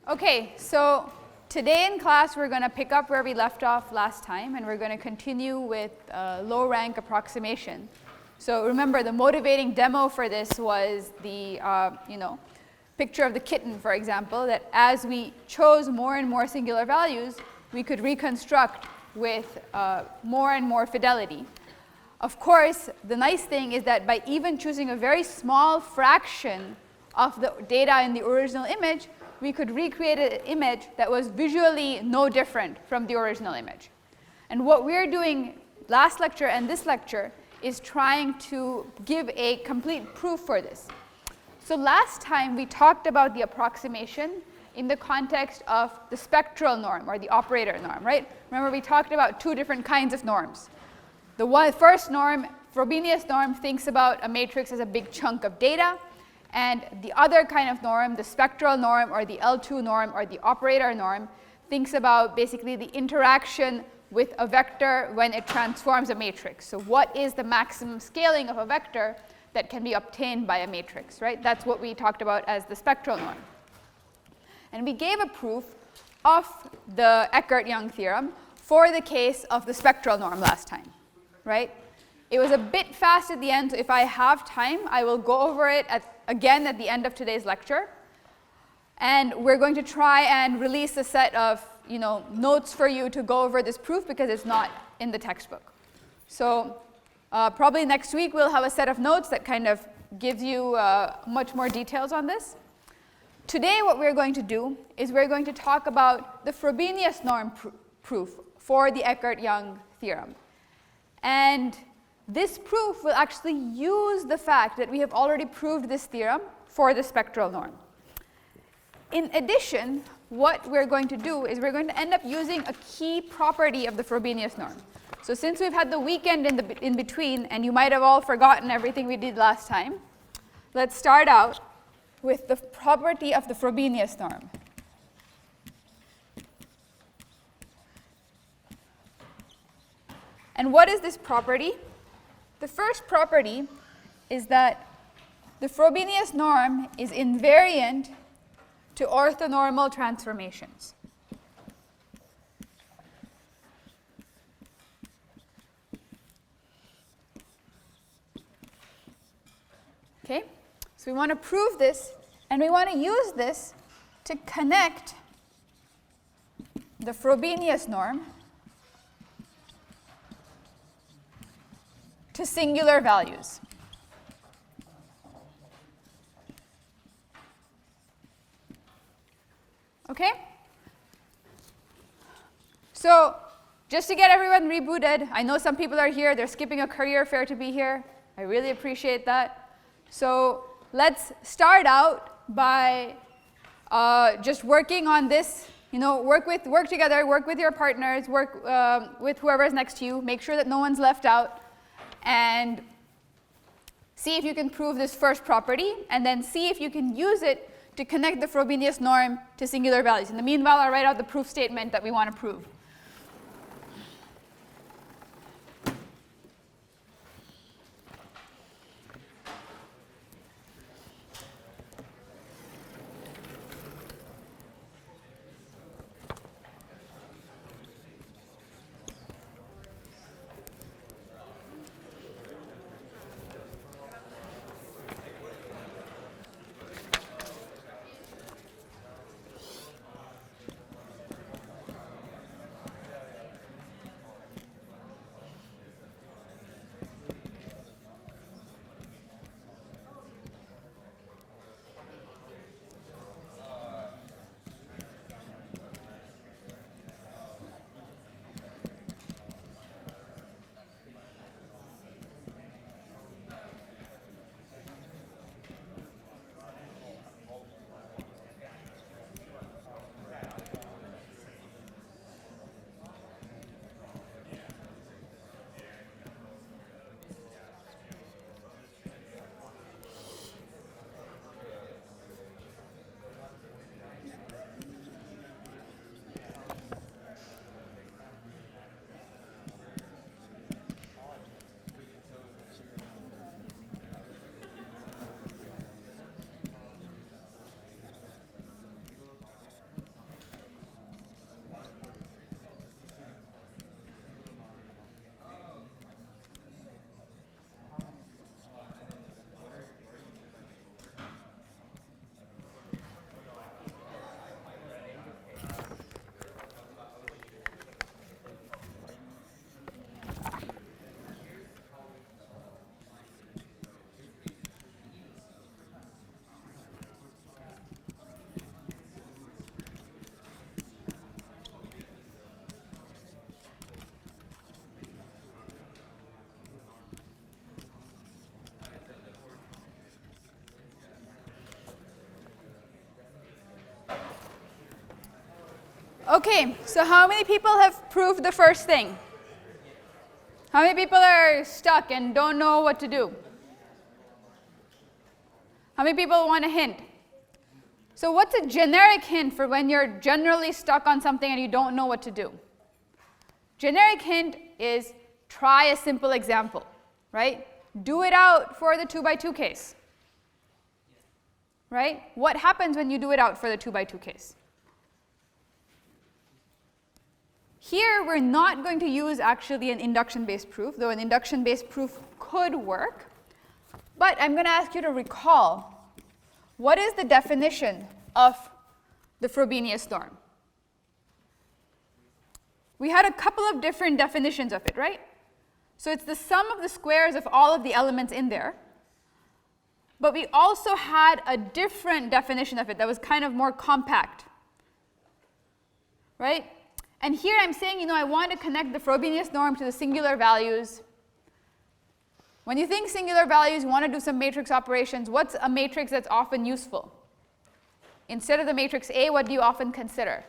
Okay, so today in class we're going to pick up where we left off last time, and we're going to continue with low rank approximation. So remember, the motivating demo for this was the picture of the kitten, for example, that as we chose more and more singular values, we could reconstruct with more and more fidelity. Of course, the nice thing is that by even choosing a very small fraction of the data in the original image, we could recreate an image that was visually no different from the original image. And what we're doing last lecture and this lecture is trying to give a complete proof for this. So last time we talked about the approximation in the context of the spectral norm or the operator norm, right? Remember, we talked about two different kinds of norms. The first norm, Frobenius norm, thinks about a matrix as a big chunk of data. And the other kind of norm, the spectral norm or the L2 norm or the operator norm, thinks about basically the interaction with a vector when it transforms a matrix. So what is the maximum scaling of a vector that can be obtained by a matrix, right? That's what we talked about as the spectral norm. And we gave a proof of the Eckert-Young theorem for the case of the spectral norm last time, right? It was a bit fast at the end, so if I have time, I will go over it again at the end of today's lecture. And we're going to try and release a set of notes for you to go over this proof because it's not in the textbook. So probably next week we'll have a set of notes that kind of gives you much more details on this. Today what we're going to do is we're going to talk about the Frobenius norm proof for the Eckert-Young theorem. And this proof will actually use the fact that we have already proved this theorem for the spectral norm. In addition, what we're going to do is we're going to end up using a key property of the Frobenius norm. So since we've had the weekend in between, and you might have all forgotten everything we did last time, let's start out with the property of the Frobenius norm. And what is this property? The first property is that the Frobenius norm is invariant to orthonormal transformations. Okay? So we want to prove this, and we want to use this to connect the Frobenius norm to singular values. Okay? So just to get everyone rebooted, I know some people are here, they're skipping a career fair to be here. I really appreciate that. So let's start out by just working on this. Work together, work with your partners, work with whoever's next to you, make sure that no one's left out, and see if you can prove this first property, and then see if you can use it to connect the Frobenius norm to singular values. In the meanwhile, I'll write out the proof statement that we want to prove. Okay, so how many people have proved the first thing? How many people are stuck and don't know what to do? How many people want a hint? So what's a generic hint for when you're generally stuck on something and you don't know what to do? Generic hint is try a simple example, right? Do it out for the 2 by 2 case, right? What happens when you do it out for the 2 by 2 case? Here, we're not going to use actually an induction-based proof, though an induction-based proof could work. But I'm going to ask you to recall, what is the definition of the Frobenius norm? We had a couple of different definitions of it, right? So it's the sum of the squares of all of the elements in there. But we also had a different definition of it that was kind of more compact, right? And here I'm saying, I want to connect the Frobenius norm to the singular values. When you think singular values, you want to do some matrix operations. What's a matrix that's often useful? Instead of the matrix A, what do you often consider?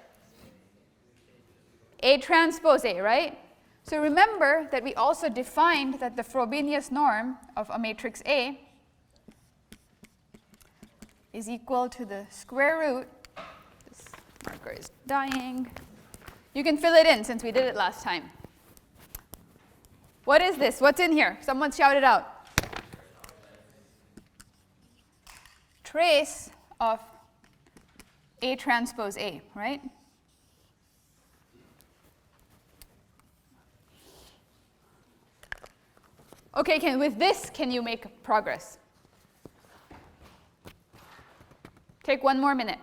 A transpose A, right? So remember that we also defined that the Frobenius norm of a matrix A is equal to the square root. This marker is dying. You can fill it in since we did it last time. What is this? What's in here? Someone shout it out. Trace of A transpose A, right? Okay, with this, can you make progress? Take 1 more minute.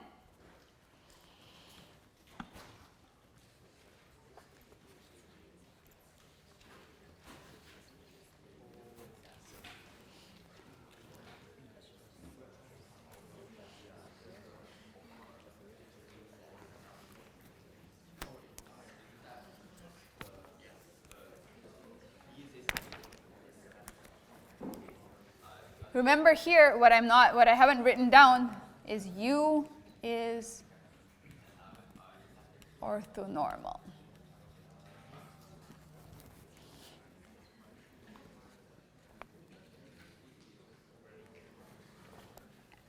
Remember here, what I haven't written down is U is orthonormal.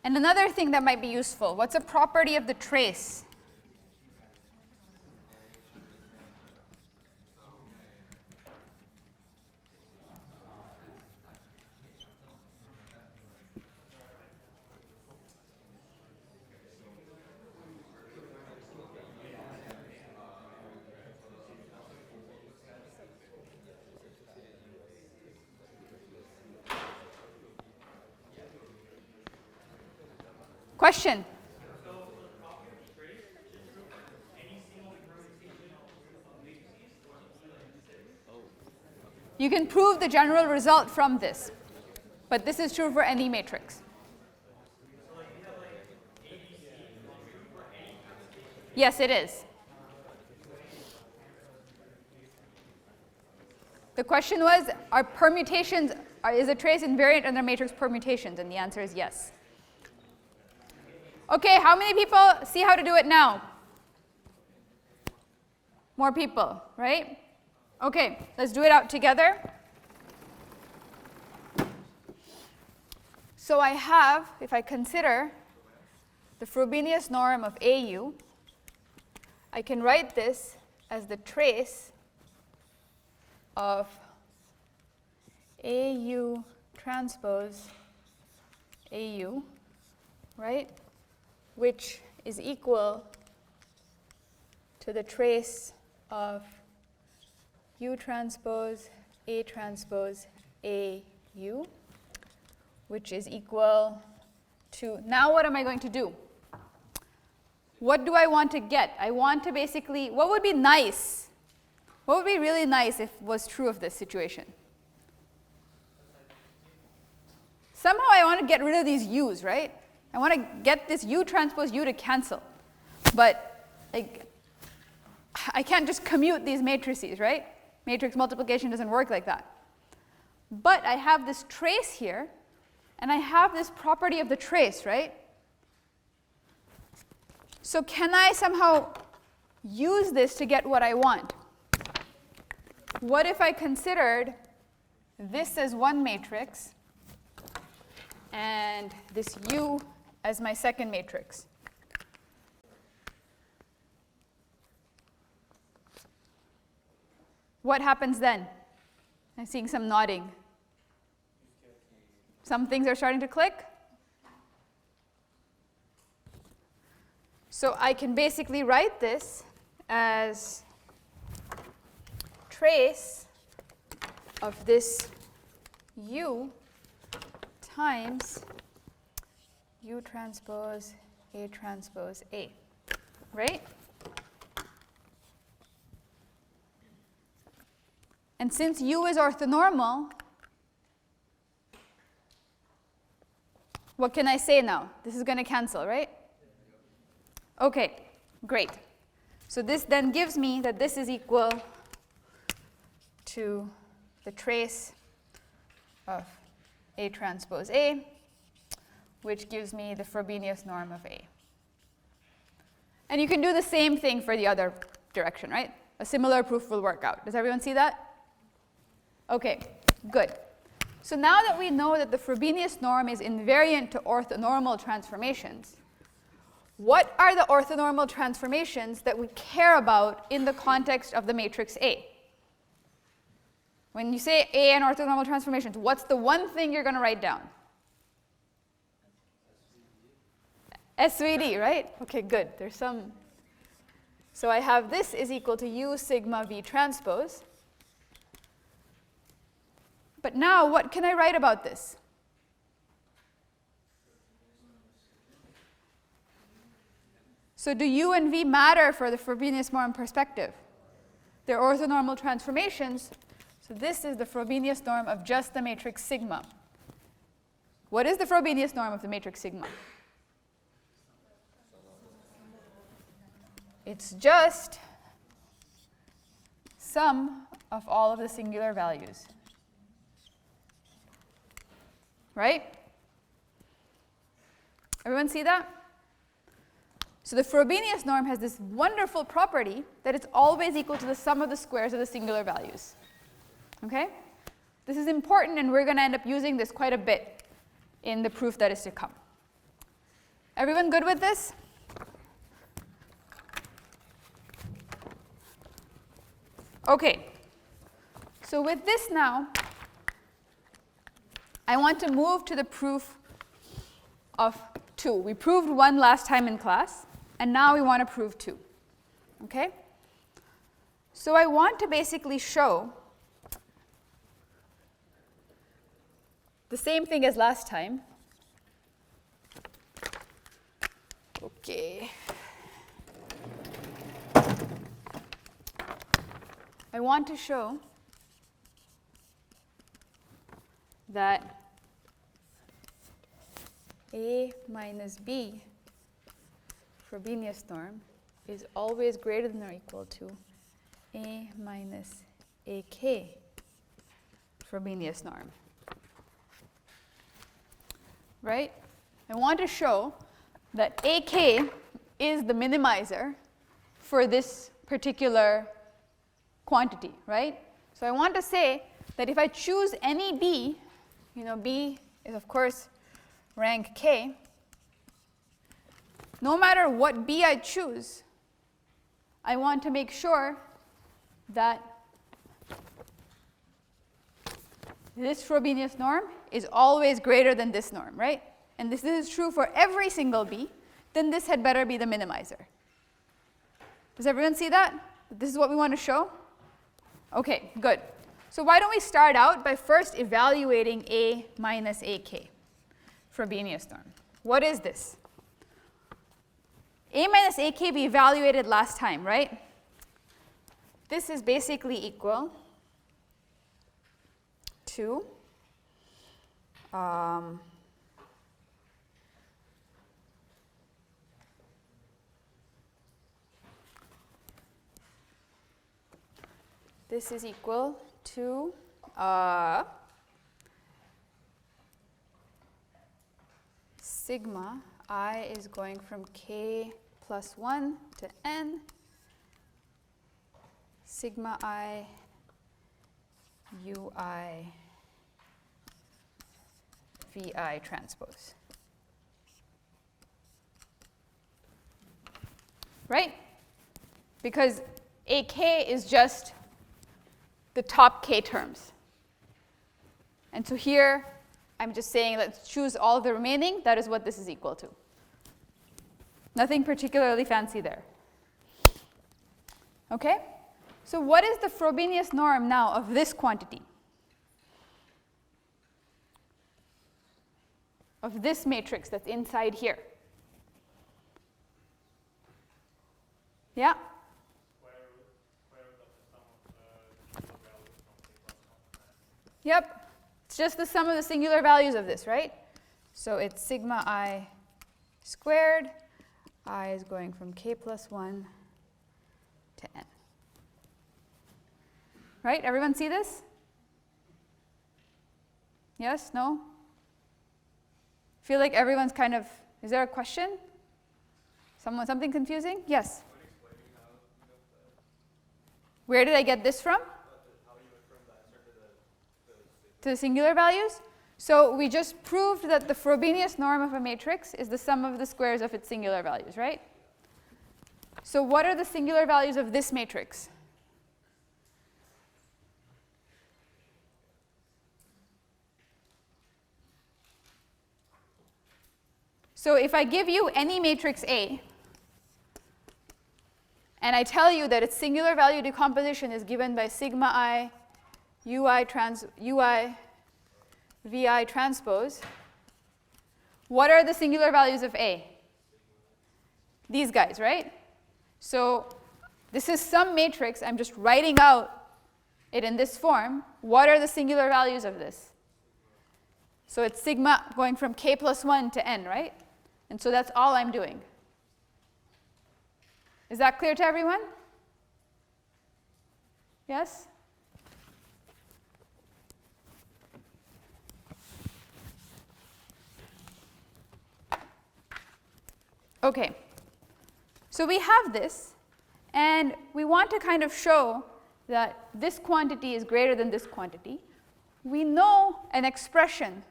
And another thing that might be useful, what's a property of the trace? Question? You can prove the general result from this, but this is true for any matrix. Yes, it is. The question was, are permutations, is a trace invariant under matrix permutations? And the answer is yes. Okay, how many people see how to do it now? More people, right? Okay, let's do it out together. So I have, if I consider the Frobenius norm of AU, I can write this as the trace of AU transpose AU, right? Which is equal to the trace of U transpose AU, which is equal to, now what am I going to do? What do I want to get? I want to basically, what would be nice? What would be really nice if was true of this situation? Somehow I want to get rid of these U's, right? I want to get this U transpose U to cancel. But I can't just commute these matrices, right? Matrix multiplication doesn't work like that. But I have this trace here, and I have this property of the trace, right? So can I somehow use this to get what I want. What if I considered this as one matrix and this U as my second matrix? What happens then? I'm seeing some nodding. Some things are starting to click. So I can basically write this as trace of this U times U transpose A transpose A, right? And since U is orthonormal, what can I say now? This is going to cancel, right? Okay, great. So this then gives me that this is equal to the trace of A transpose A, which gives me the Frobenius norm of A. And you can do the same thing for the other direction, right? A similar proof will work out. Does everyone see that? Okay, good. So now that we know that the Frobenius norm is invariant to orthonormal transformations, what are the orthonormal transformations that we care about in the context of the matrix A? When you say A and orthonormal transformations, what's the one thing you're going to write down? SVD, right? Okay, good. There's some. So I have this is equal to U sigma V transpose. But now, what can I write about this? So do U and V matter for the Frobenius norm perspective? They're orthonormal transformations. So this is the Frobenius norm of just the matrix sigma. What is the Frobenius norm of the matrix sigma? It's just sum of all of the singular values. Right? Everyone see that? So the Frobenius norm has this wonderful property that it's always equal to the sum of the squares of the singular values. Okay? This is important, and we're going to end up using this quite a bit in the proof that is to come. Everyone good with this? Okay. So with this now, I want to move to the proof of 2. We proved 1 last time in class, and now we want to prove 2. Okay? So I want to basically show the same thing as last time. Okay. I want to show that A minus B Frobenius norm is always greater than or equal to A minus AK Frobenius norm. Right? I want to show that AK is the minimizer for this particular quantity, right? So I want to say that if I choose any B, B is of course rank K, no matter what B I choose, I want to make sure that this Frobenius norm is always greater than this norm, right? And this is true for every single B, then this had better be the minimizer. Does everyone see that? This is what we want to show? Okay, good. So why don't we start out by first evaluating A minus AK, Frobenius norm. What is this? A minus AK we evaluated last time, right? This is basically equal to this is equal to sigma I is going from K plus 1 to N sigma I ui vi transpose. Right? Because AK is just the top k terms. And so here, I'm just saying let's choose all of the remaining. That is what this is equal to. Nothing particularly fancy there. Okay? So what is the Frobenius norm now of this quantity? Of this matrix that's inside here? Yeah? Yep. It's just the sum of the singular values of this, right? So it's sigma I squared. I is going from k plus 1 to n. Right? Everyone see this? Yes? No? Feel like everyone's kind of, is there a question? Something confusing? Yes? Where did I get this from? To the singular values? So we just proved that the Frobenius norm of a matrix is the sum of the squares of its singular values, right? So what are the singular values of this matrix? So if I give you any matrix A, and I tell you that its singular value decomposition is given by sigma I ui vi transpose, what are the singular values of A? These guys, right? So this is some matrix. I'm just writing out it in this form. What are the singular values of this? So it's sigma going from k plus 1 to n, right? And so that's all I'm doing. Is that clear to everyone? Yes? Okay. So we have this, and we want to kind of show that this quantity is greater than this quantity. We know an expression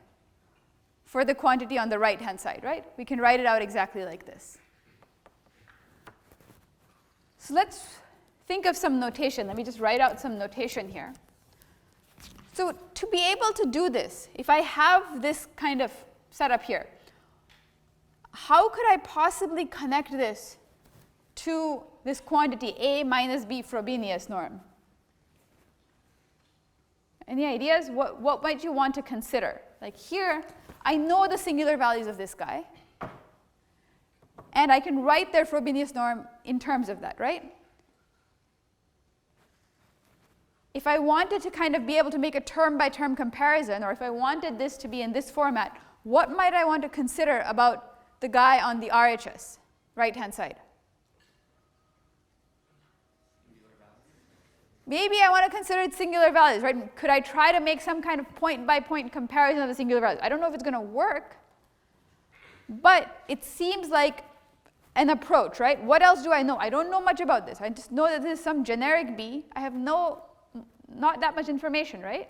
for the quantity on the right-hand side, right? We can write it out exactly like this. So let's think of some notation. Let me just write out some notation here. So to be able to do this, if I have this kind of setup here, how could I possibly connect this to this quantity A minus B Frobenius norm? Any ideas? What might you want to consider? Like here, I know the singular values of this guy, and I can write their Frobenius norm in terms of that, right? If I wanted to kind of be able to make a term-by-term comparison, or if I wanted this to be in this format, what might I want to consider about the guy on the RHS, right-hand side? Maybe I want to consider its singular values, right? Could I try to make some kind of point-by-point comparison of the singular values? I don't know if it's going to work, but it seems like an approach, right? What else do I know? I don't know much about this. I just know that this is some generic B. I have not that much information, right?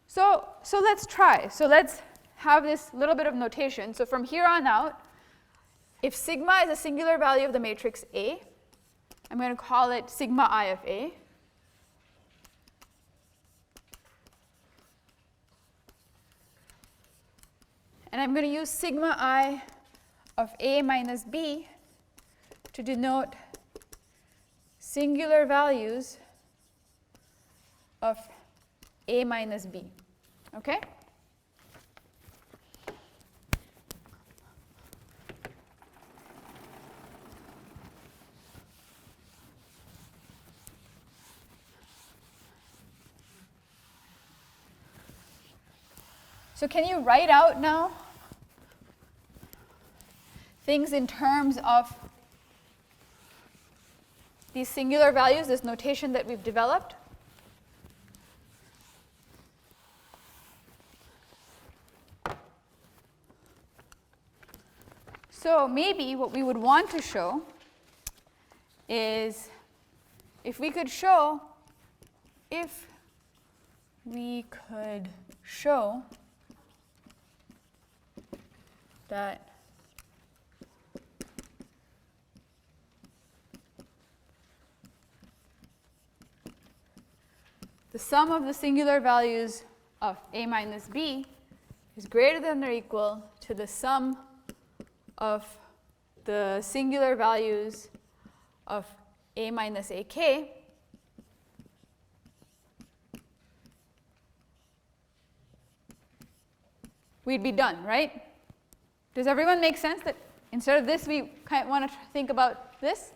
So let's try. So let's have this little bit of notation. So from here on out, if sigma is a singular value of the matrix A, I'm going to call it sigma I of A. And I'm going to use sigma I of A minus B to denote singular values of A minus B. Okay? So can you write out now things in terms of these singular values, this notation that we've developed? So maybe what we would want to show is if we could show that the sum of the singular values of a minus b is greater than or equal to the sum of the singular values of a minus ak, we'd be done, right? Does everyone make sense that instead of this, we kind of want to think about this?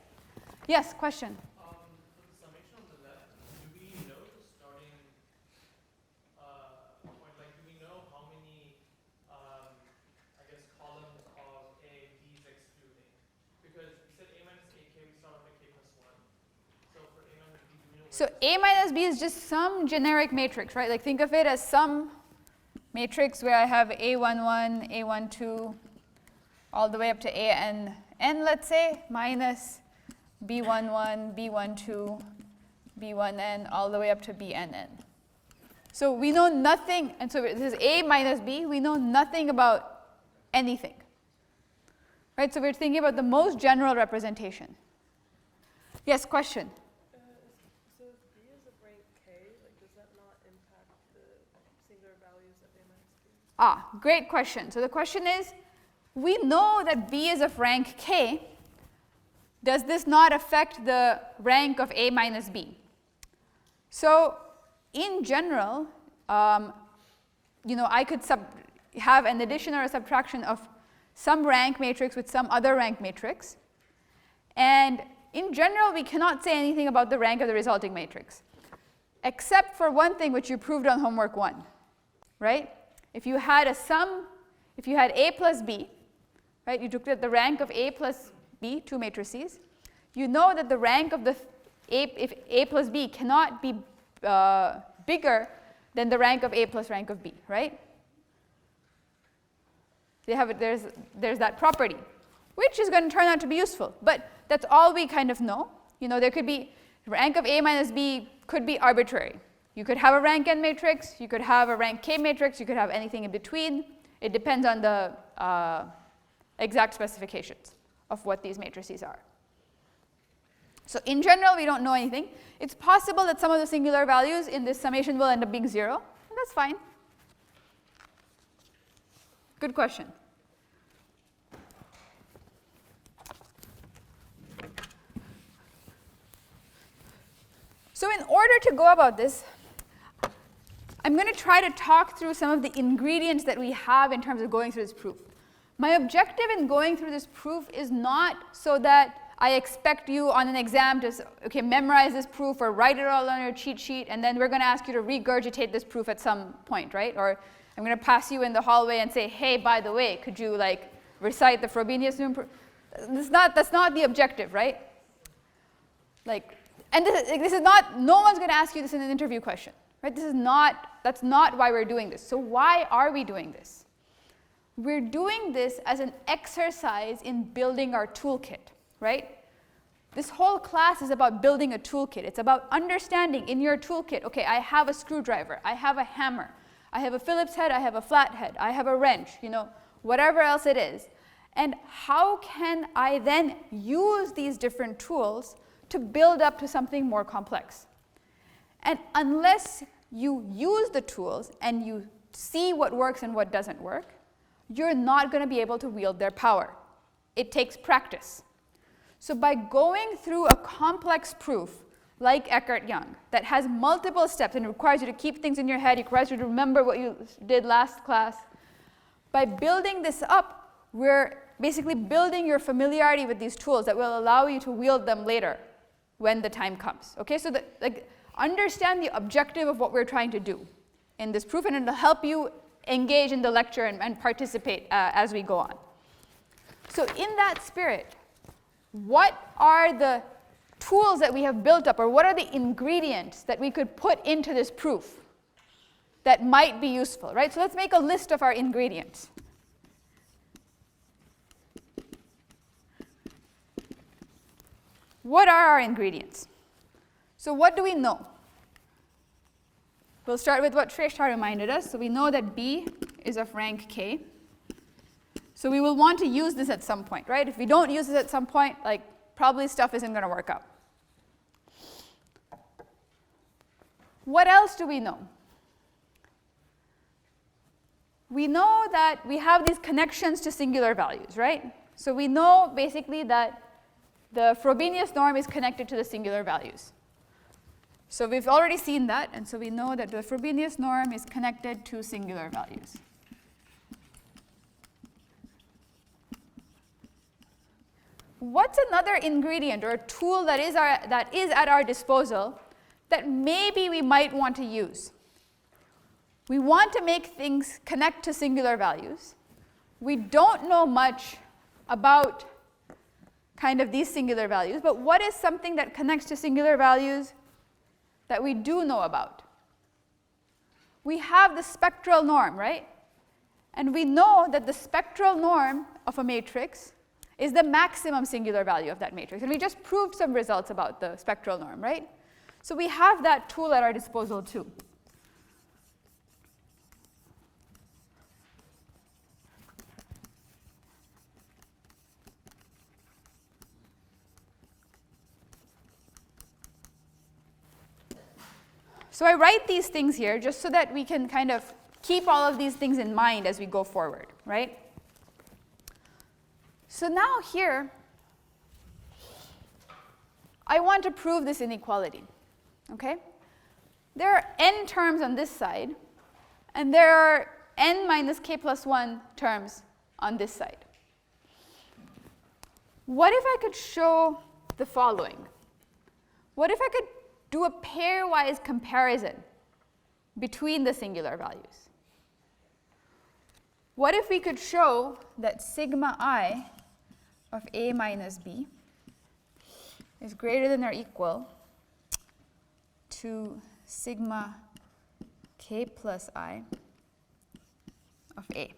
Yes, question? For the summation on the left, do we know the starting point? Like, do we know how many, I guess, columns of A, B is excluding? Because we said A minus AK, we start off at K plus 1. So for A minus B, do we know? So A minus B is just some generic matrix, right? Like think of it as some matrix where I have A11, A12, all the way up to AN, let's say, minus B11, B12, B1n, all the way up to BNN. So we know nothing, and so this is A minus B, we know nothing about anything. Right, so we're thinking about the most general representation. Yes, question? So if B is of rank K, like does that not impact the singular values of A minus B? Great question. So the question is, we know that B is of rank K. Does this not affect the rank of A minus B? So in general, I could have an addition or a subtraction of some rank matrix with some other rank matrix. And in general, we cannot say anything about the rank of the resulting matrix, except for one thing which you proved on homework 1, right? If you had A plus B, right, you took the rank of A plus B, two matrices, you know that the rank of if A plus B cannot be bigger than the rank of A plus rank of B, right? There's that property, which is going to turn out to be useful, but that's all we kind of know. There could be rank of A minus B could be arbitrary. You could have a rank n matrix, you could have a rank k matrix, you could have anything in between. It depends on the exact specifications of what these matrices are. So in general, we don't know anything. It's possible that some of the singular values in this summation will end up being 0, and that's fine. Good question. So in order to go about this, I'm going to try to talk through some of the ingredients that we have in terms of going through this proof. My objective in going through this proof is not so that I expect you on an exam to memorize this proof or write it all on your cheat sheet, and then we're going to ask you to regurgitate this proof at some point, right? Or I'm going to pass you in the hallway and say, hey, by the way, could you recite the Frobenius-Zoom proof? That's not the objective, right? And this is not, no one's going to ask you this in an interview question, right? That's not why we're doing this. So why are we doing this? We're doing this as an exercise in building our toolkit, right? This whole class is about building a toolkit. It's about understanding in your toolkit, okay, I have a screwdriver, I have a hammer, I have a Phillips head, I have a flathead, I have a wrench, whatever else it is. And how can I then use these different tools to build up to something more complex? And unless you use the tools and you see what works and what doesn't work, you're not going to be able to wield their power. It takes practice. So by going through a complex proof like Eckert-Young that has multiple steps and requires you to keep things in your head, it requires you to remember what you did last class, by building this up, we're basically building your familiarity with these tools that will allow you to wield them later when the time comes. Okay, so understand the objective of what we're trying to do in this proof, and it'll help you engage in the lecture and participate as we go on. So in that spirit, what are the tools that we have built up, or what are the ingredients that we could put into this proof that might be useful, right? So let's make a list of our ingredients. What are our ingredients? So what do we know? We'll start with what Shrestha reminded us. So we know that B is of rank k. So we will want to use this at some point, right? If we don't use this at some point, like probably stuff isn't going to work out. What else do we know? We know that we have these connections to singular values, right? So we know basically that the Frobenius norm is connected to the singular values. So we've already seen that, and so we know that the Frobenius norm is connected to singular values. What's another ingredient or a tool that is at our disposal that maybe we might want to use? We want to make things connect to singular values. We don't know much about kind of these singular values, but what is something that connects to singular values that we do know about? We have the spectral norm, right? And we know that the spectral norm of a matrix is the maximum singular value of that matrix. And we just proved some results about the spectral norm, right? So we have that tool at our disposal too. So I write these things here just so that we can kind of keep all of these things in mind as we go forward, right? So now here, I want to prove this inequality, okay? There are n terms on this side, and there are n minus k plus 1 terms on this side. What if I could show the following? What if I could do a pairwise comparison between the singular values? What if we could show that sigma I of A minus B is greater than or equal to sigma k plus I of A?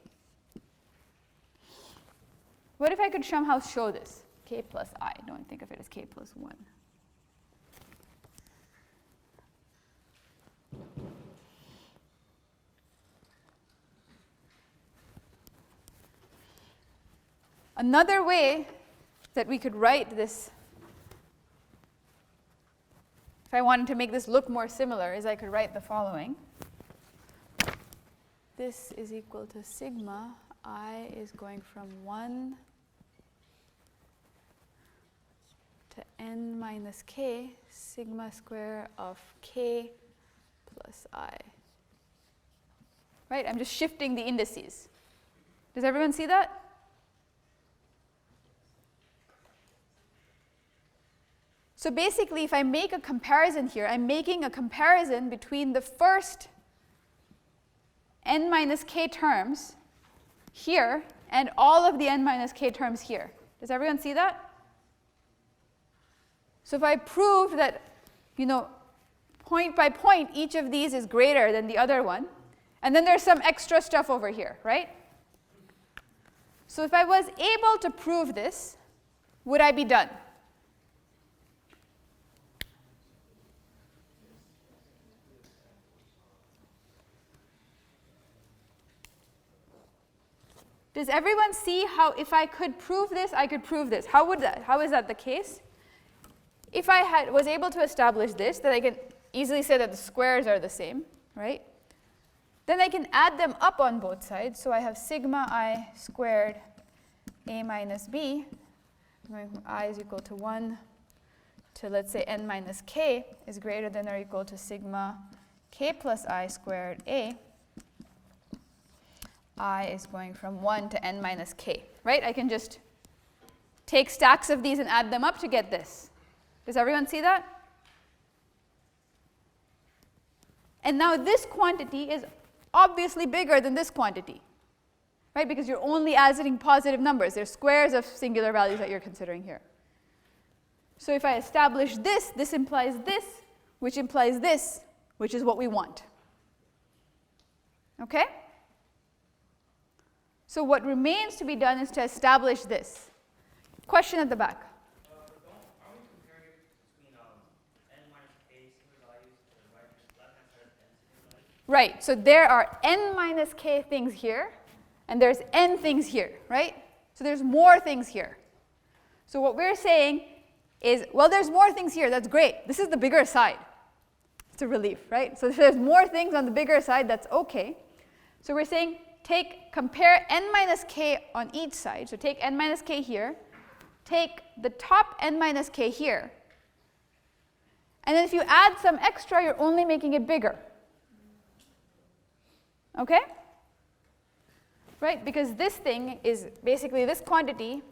What if I could somehow show this? K plus I, don't think of it as k plus 1. Another way that we could write this, if I wanted to make this look more similar, is I could write the following. This is equal to sigma I is going from 1 to n minus k, sigma square of k plus I. Right? I'm just shifting the indices. Does everyone see that? So basically, if I make a comparison here, I'm making a comparison between the first n minus k terms here and all of the n minus k terms here. Does everyone see that? So if I prove that, point by point, each of these is greater than the other one, and then there's some extra stuff over here, right? So if I was able to prove this, would I be done? Does everyone see how if I could prove this, I could prove this? How is that the case? If I was able to establish this, then I can easily say that the squares are the same, right? Then I can add them up on both sides. So I have sigma I squared A minus B, going from I is equal to 1 to, let's say, n minus k is greater than or equal to sigma k plus I squared A. I is going from 1 to n minus k, right? I can just take stacks of these and add them up to get this. Does everyone see that? And now this quantity is obviously bigger than this quantity, right? Because you're only adding positive numbers. They're squares of singular values that you're considering here. So if I establish this, this implies this, which implies this, which is what we want. Okay? So what remains to be done is to establish this. Question at the back. Aren't we comparing between n minus k Right, so there are n minus k things here, and there's n things here, right? So there's more things here. So what we're saying is, well, there's more things here, that's great. This is the bigger side. It's a relief, right? So if there's more things on the bigger side, that's okay. So we're saying compare n minus k on each side. So take n minus k here, take the top n minus k here, and then if you add some extra, you're only making it bigger. Okay? Right? Because this thing is basically this quantity,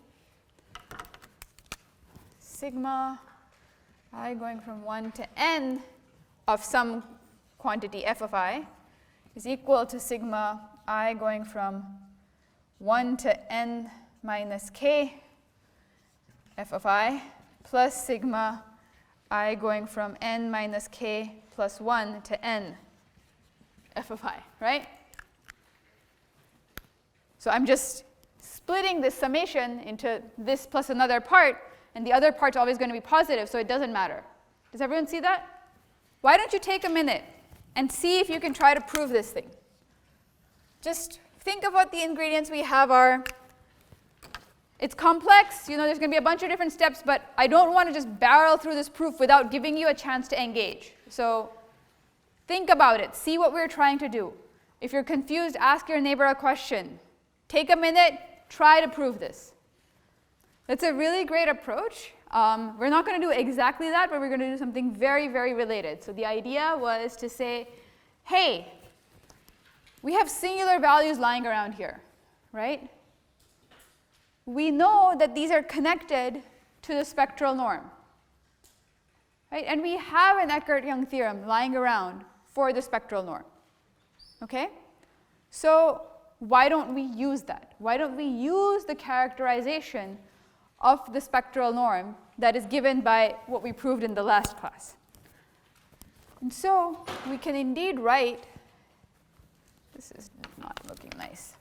sigma I going from 1 to n of some quantity f of I is equal to sigma I going from 1 to n minus k f of I plus sigma I going from n minus k plus 1 to n f of I, right? So I'm just splitting this summation into this plus another part, and the other part's always going to be positive, so it doesn't matter. Does everyone see that? Why don't you take a minute and see if you can try to prove this thing? Just think of what the ingredients we have are. It's complex, you know, there's going to be a bunch of different steps, but I don't want to just barrel through this proof without giving you a chance to engage. So think about it. See what we're trying to do. If you're confused, ask your neighbor a question. Take a minute, try to prove this. That's a really great approach. We're not going to do exactly that, but we're going to do something very, very related. So the idea was to say, hey, we have singular values lying around here, right? We know that these are connected to the spectral norm, right? And we have an Eckert-Young theorem lying around for the spectral norm, okay? So why don't we use that? Why don't we use the characterization of the spectral norm that is given by what we proved in the last class? And so we can indeed write, this is not looking nice,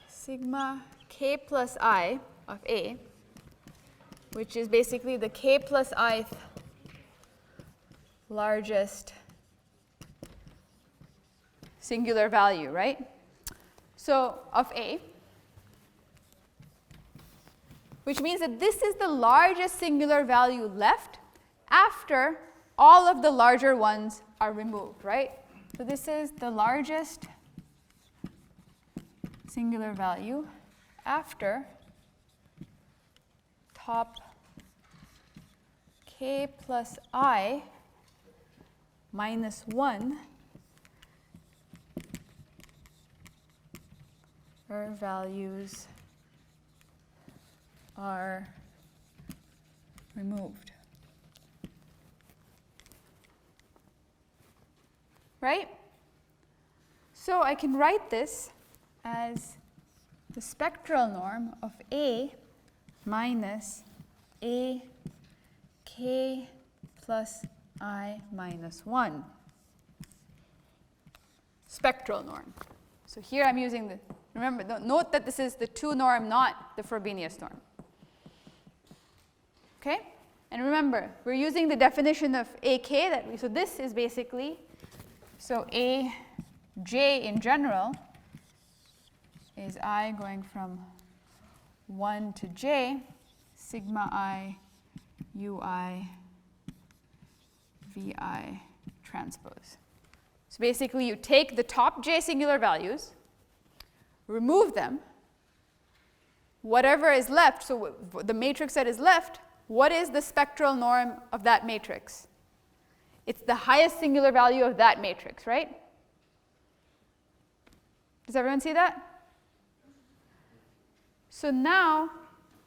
sigma k plus I of A, which is basically the k plus ith largest singular value, right? So of A, which means that this is the largest singular value left after all of the larger ones are removed, right? So this is the largest singular value after top k plus I minus 1 where values are removed. Right? So I can write this as the spectral norm of A minus A k plus I minus 1. Spectral norm. So here I'm using the, remember, note that this is the 2 norm, not the Frobenius norm. Okay? And remember, we're using the definition of AK that we, so this is basically, so AJ in general is I going from 1 to j, sigma I ui vi transpose. So basically, you take the top j singular values, remove them, whatever is left, so the matrix that is left, what is the spectral norm of that matrix? It's the highest singular value of that matrix, right? Does everyone see that? So now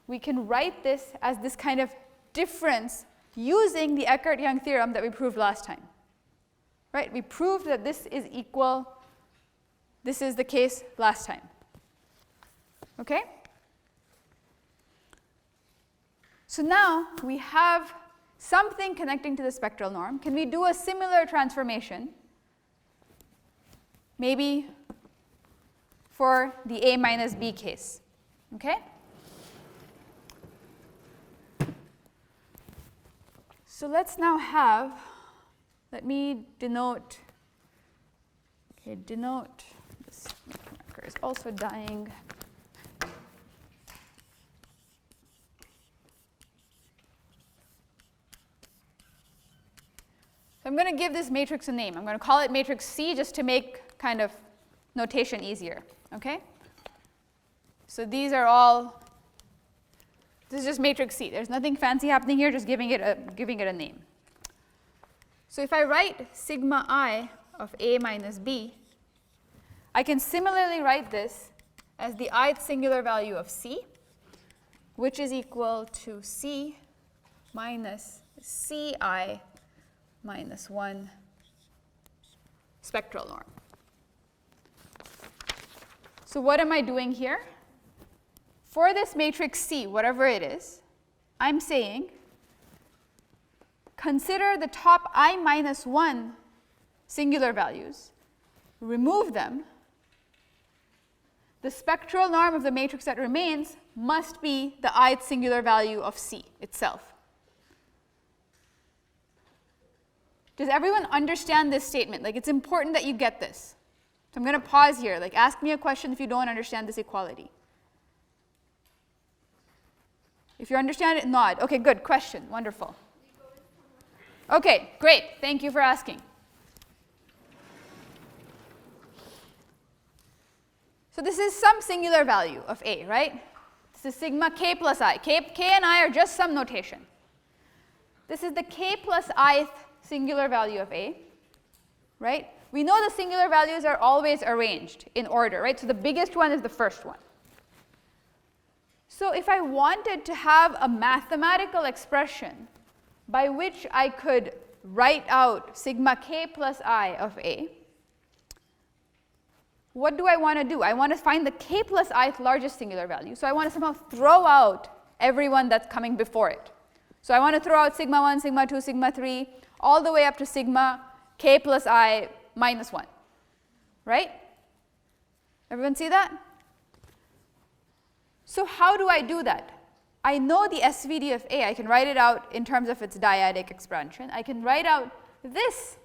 we can write this as this kind of difference using the Eckert-Young theorem that we proved last time. Right? We proved that this is equal, this is the case last time. Okay? So now we have something connecting to the spectral norm. Can we do a similar transformation? Maybe for the A minus B case. Okay? So let's now have let me denote, okay, denote, this marker is also dying. So I'm going to give this matrix a name. I'm going to call it matrix C just to make kind of notation easier, okay? So these are all, this is just matrix C. There's nothing fancy happening here, just giving it a name. So if I write sigma I of A minus B, I can similarly write this as the ith singular value of C, which is equal to C minus Ci minus 1 spectral norm. So what am I doing here? For this matrix C, whatever it is, I'm saying consider the top I minus 1 singular values, remove them. The spectral norm of the matrix that remains must be the ith singular value of C itself. Does everyone understand this statement? Like, it's important that you get this. So I'm going to pause here. Like, ask me a question if you don't understand this equality. If you understand it, nod. Okay, good. Question. Wonderful. Okay, great. Thank you for asking. So this is some singular value of A, right? This is sigma k plus I. K and I are just some notation. This is the k plus ith singular value of A, right? We know the singular values are always arranged in order, right? So the biggest one is the first one. So if I wanted to have a mathematical expression by which I could write out sigma k plus I of A, what do I want to do? I want to find the k plus ith largest singular value. So I want to somehow throw out everyone that's coming before it. So I want to throw out sigma 1, sigma 2, sigma 3, all the way up to sigma k plus I minus 1, right? Everyone see that? So how do I do that? I know the SVD of A. I can write it out in terms of its dyadic expansion. I can write out this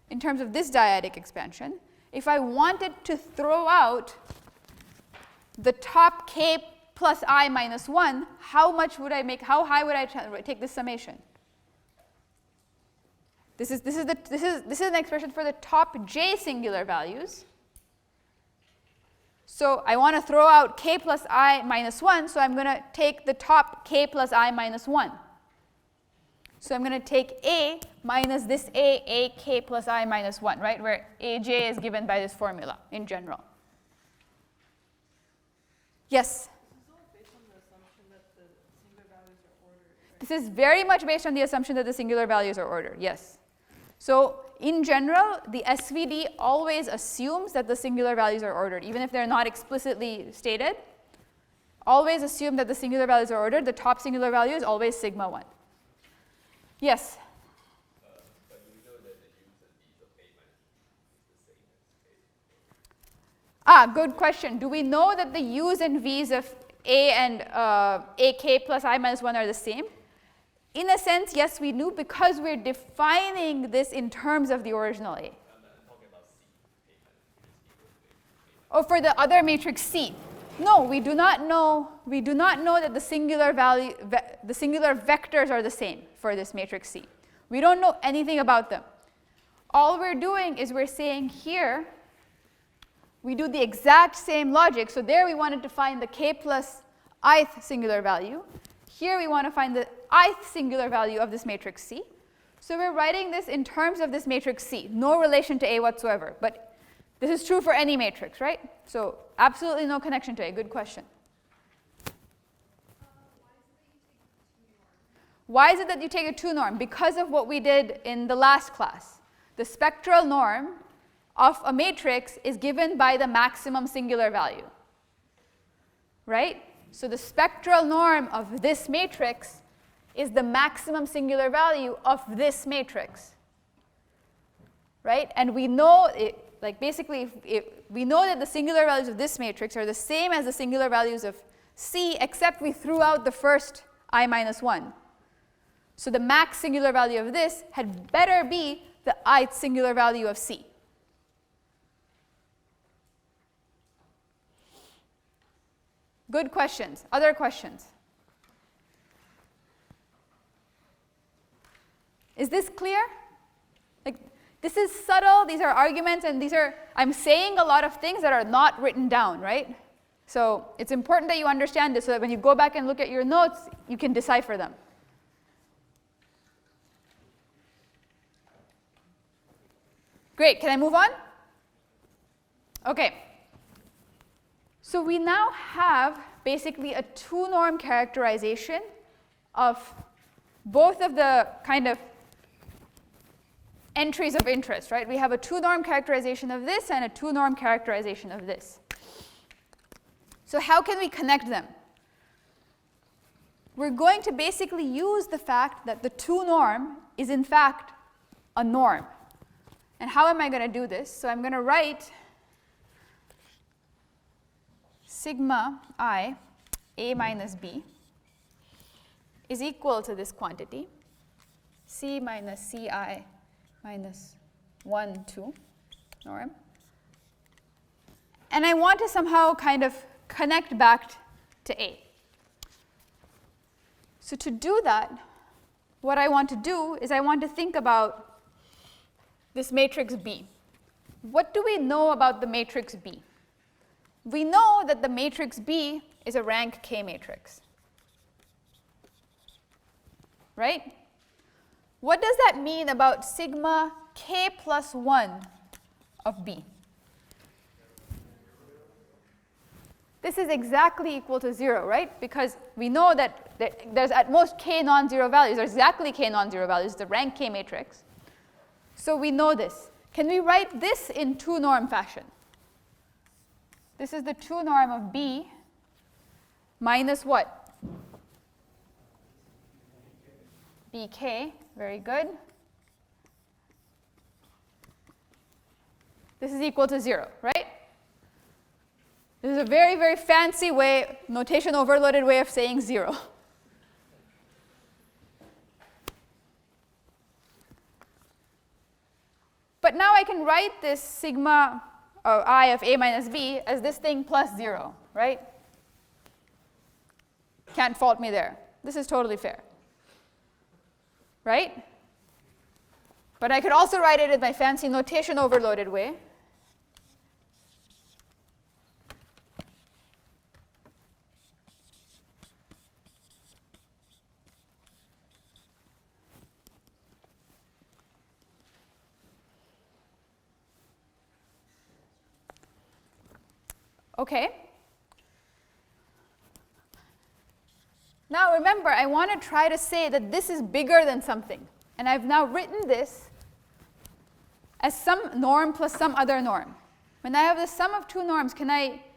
in terms of this dyadic expansion. If I wanted to throw out the top k plus I minus 1, how much would I make? How high would I take this summation? This is an expression for the top j singular values. So I want to throw out k plus I minus 1, so I'm going to take the top k plus I minus 1. So I'm going to take A minus this A k plus I minus 1, right, where Aj is given by this formula in general. Yes? This is very much based on the assumption that the singular values are ordered, yes. So in general, the SVD always assumes that the singular values are ordered, even if they're not explicitly stated. Always assume that the singular values are ordered. The top singular value is always sigma 1. Yes? But we know that the U's and V's of A minus is the same as K. Good question. Do we know that the U's and V's of A and AK plus I minus 1 are the same? In a sense, yes, we do, because we're defining this in terms of the original A. I'm talking about C. Oh, for the other matrix C. No, we do not know. We do not know that the singular value, the singular vectors are the same for this matrix C. We don't know anything about them. All we're doing is we're saying here, we do the exact same logic. So there we wanted to find the k plus ith singular value. Here we want to find the ith singular value of this matrix C. So we're writing this in terms of this matrix C, no relation to A whatsoever. But this is true for any matrix, right? So absolutely no connection to A. Good question. Why is it that you take a 2 norm? Because of what we did in the last class. The spectral norm of a matrix is given by the maximum singular value, right? So the spectral norm of this matrix is the maximum singular value of this matrix, right? And we know, we know that the singular values of this matrix are the same as the singular values of C, except we threw out the first I minus 1. So the max singular value of this had better be the ith singular value of C? Good questions. Other questions? Is this clear? Like, this is subtle. These are arguments, and I'm saying a lot of things that are not written down, right? So it's important that you understand this so that when you go back and look at your notes, you can decipher them. Great. Can I move on? Okay. So we now have basically a two-norm characterization of both of the kind of entries of interest, right? We have a two-norm characterization of this and a two-norm characterization of this. So how can we connect them? We're going to basically use the fact that the two-norm is in fact a norm. And how am I going to do this? So I'm going to write sigma I, A minus B, is equal to this quantity, C minus Ci minus 1, 2 norm. And I want to somehow kind of connect back to A. So to do that, what I want to do is I want to think about this matrix B. What do we know about the matrix B? We know that the matrix B is a rank K matrix. Right? What does that mean about sigma K plus 1 of B? This is exactly equal to 0, right? Because we know that there's at most K non-zero values. There's exactly K non-zero values. It's the rank K matrix. So we know this. Can we write this in two-norm fashion? This is the two-norm of B minus what? BK. Very good. This is equal to 0, right? This is a very, very fancy way, notation overloaded way of saying 0. But now I can write this sigma I of A minus B as this thing plus 0, right? Can't fault me there. This is totally fair. Right? But I could also write it in my fancy notation overloaded way. Okay. Now remember, I want to try to say that this is bigger than something. And I've now written this as some norm plus some other norm. When I have the sum of two norms,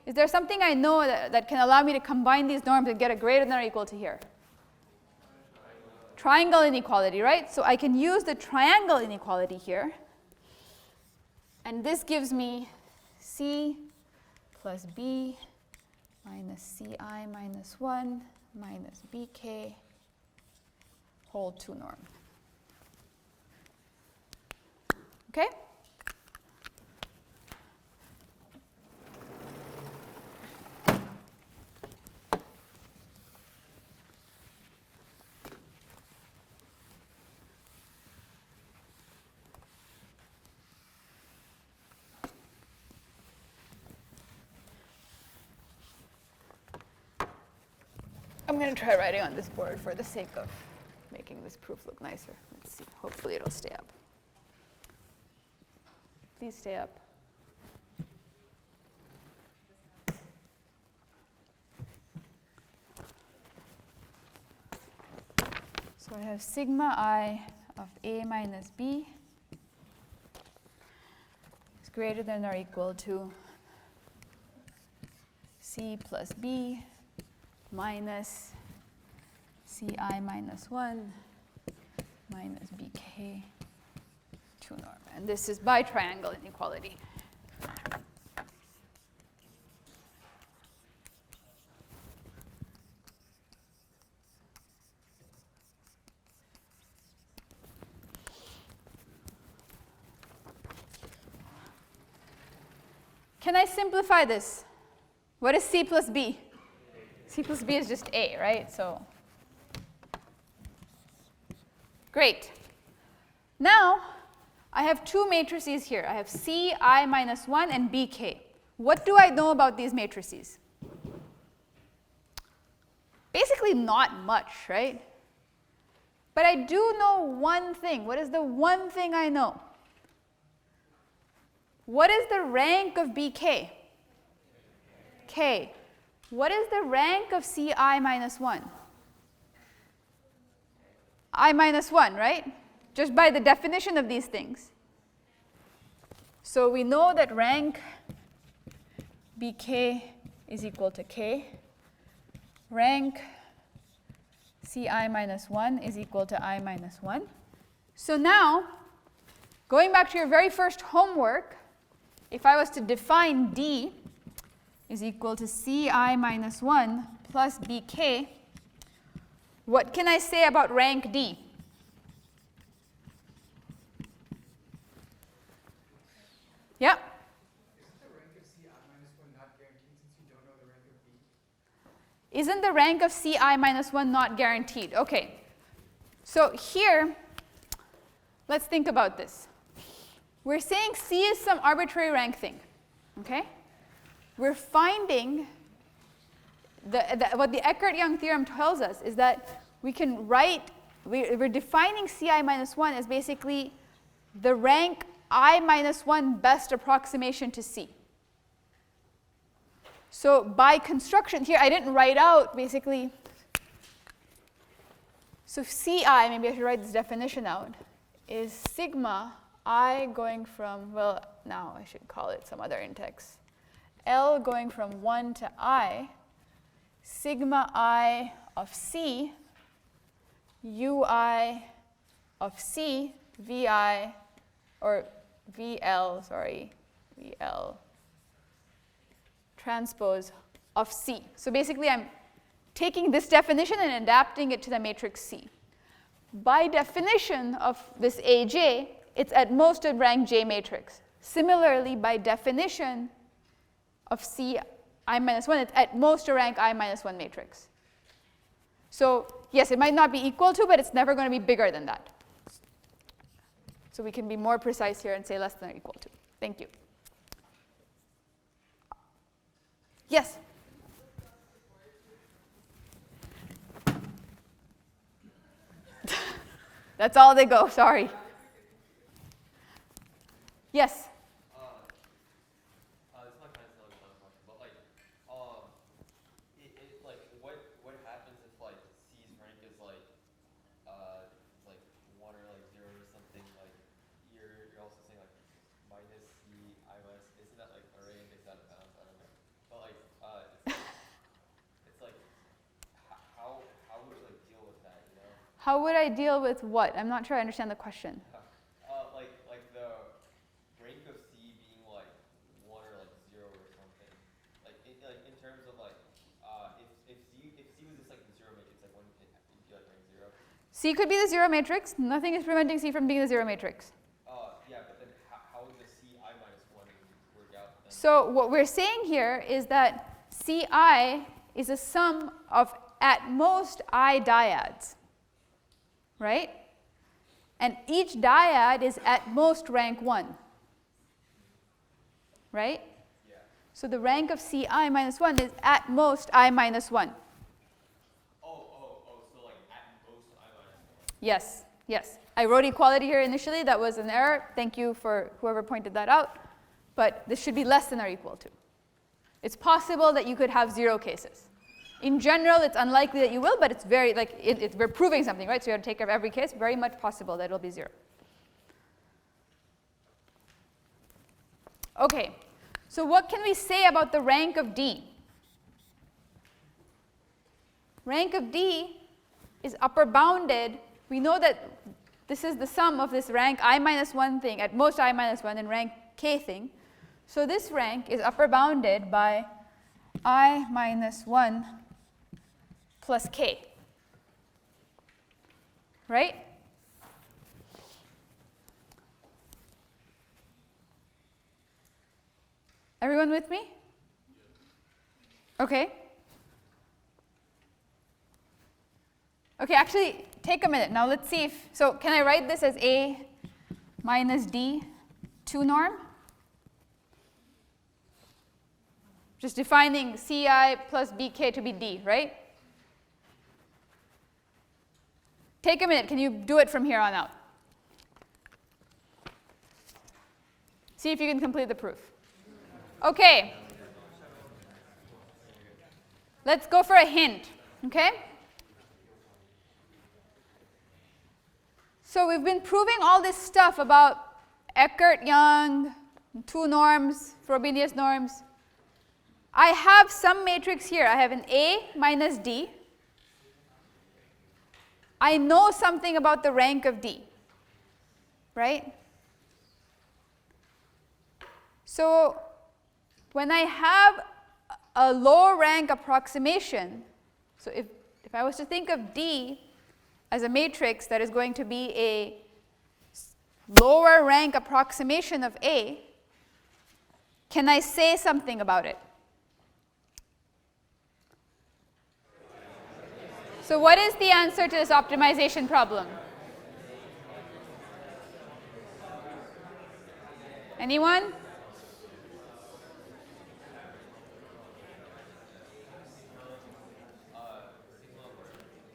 is there something I know that can allow me to combine these norms and get a greater than or equal to here? Triangle inequality, right? So I can use the triangle inequality here. And this gives me C plus B minus Ci minus 1 minus Bk whole 2 norm. Okay? I'm going to try writing on this board for the sake of making this proof look nicer. Let's see. Hopefully it'll stay up. Please stay up. So I have sigma I of A minus B is greater than or equal to C plus B minus Ci minus 1 minus Bk 2 norm. And this is by triangle inequality. Can I simplify this? What is C plus B? C plus B is just A, right? So, great. Now, I have two matrices here. I have Ci minus 1 and Bk. What do I know about these matrices? Basically not much, right? But I do know one thing. What is the one thing I know? What is the rank of Bk? K. What is the rank of Ci minus 1? I minus 1, right? Just by the definition of these things. So we know that rank Bk is equal to K. Rank Ci minus 1 is equal to I minus 1. So now, going back to your very first homework, if I was to define D is equal to Ci minus 1 plus Bk, what can I say about rank D? Yeah? Isn't the rank of Ci minus 1 not guaranteed? Okay. So here, let's think about this. We're saying C is some arbitrary rank thing. Okay? We're finding what the Eckert-Young theorem tells us is that we can write, we're defining Ci minus 1 as basically the rank I minus 1 best approximation to C. So by construction, here I didn't write out basically, so Ci, maybe I should write this definition out, is sigma I going from, well, now I should call it some other index, L going from 1 to I, sigma I of C, Ui of C, Vi, or VL, sorry, VL transpose of C. So basically I'm taking this definition and adapting it to the matrix C. By definition of this Aj, it's at most a rank J matrix. Similarly, by definition of Ci minus 1, it's at most a rank I minus 1 matrix. So yes, it might not be equal to, but it's never going to be bigger than that. So we can be more precise here and say less than or equal to. Thank you. Yes? That's all they go, sorry. Yes? This might kind of sound like a question, but like, what happens if like C's rank is like 1 or like 0 or something? Like you're also saying like minus C I minus, isn't that like array index out of bounds? I don't know, but like it's like how would you like deal with that? You know? How would I deal with what? I'm not sure I understand the question. Like the rank of C being like 1 or like 0 or something. Like in terms of like if C was just like the 0 matrix, like when it'd be like rank 0. C could be the 0 matrix. Nothing is preventing C from being the 0 matrix. Yeah, but then how would the Ci minus 1 work out then? So what we're saying here is that Ci is a sum of at most I dyads, right? And each dyad is at most rank 1, right? Yeah. So the rank of Ci minus 1 is at most I minus 1. So like at most I minus 1. Yes, yes. I wrote equality here initially. That was an error. Thank you for whoever pointed that out. But this should be less than or equal to. It's possible that you could have 0 cases. In general, it's unlikely that you will, but it's very, like, we're proving something, right? So you have to take care of every case. Very much possible that it'll be 0. Okay, so what can we say about the rank of D? Rank of D is upper bounded. We know that this is the sum of this rank I minus 1 thing, at most I minus 1, and rank K thing. So this rank is upper bounded by I minus 1 plus K, right? Everyone with me? Okay. Okay, actually, take a minute. Now let's see if, so can I write this as A minus D 2 norm? Just defining Ci plus Bk to be D, right? Take a minute. Can you do it from here on out? See if you can complete the proof. Okay. Let's go for a hint, okay? So we've been proving all this stuff about Eckert-Young, 2 norms, Frobenius norms. I have some matrix here. I have an A minus D. I know something about the rank of D, right? So when I have a low rank approximation, so if I was to think of D as a matrix that is going to be a lower rank approximation of A, can I say something about it? So what is the answer to this optimization problem? Anyone?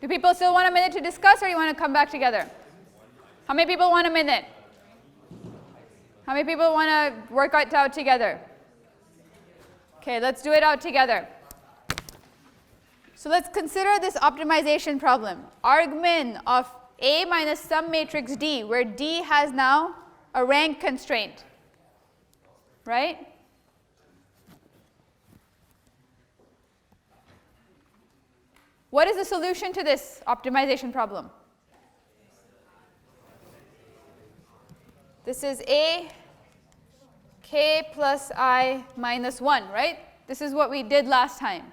Do people still want a minute to discuss, or do you want to come back together? How many people want a minute? How many people want to work it out together? Okay, let's do it out together. So let's consider this optimization problem. Argmin of A minus some matrix D, where D has now a rank constraint, right? What is the solution to this optimization problem? This is A k plus I minus 1, right? This is what we did last time.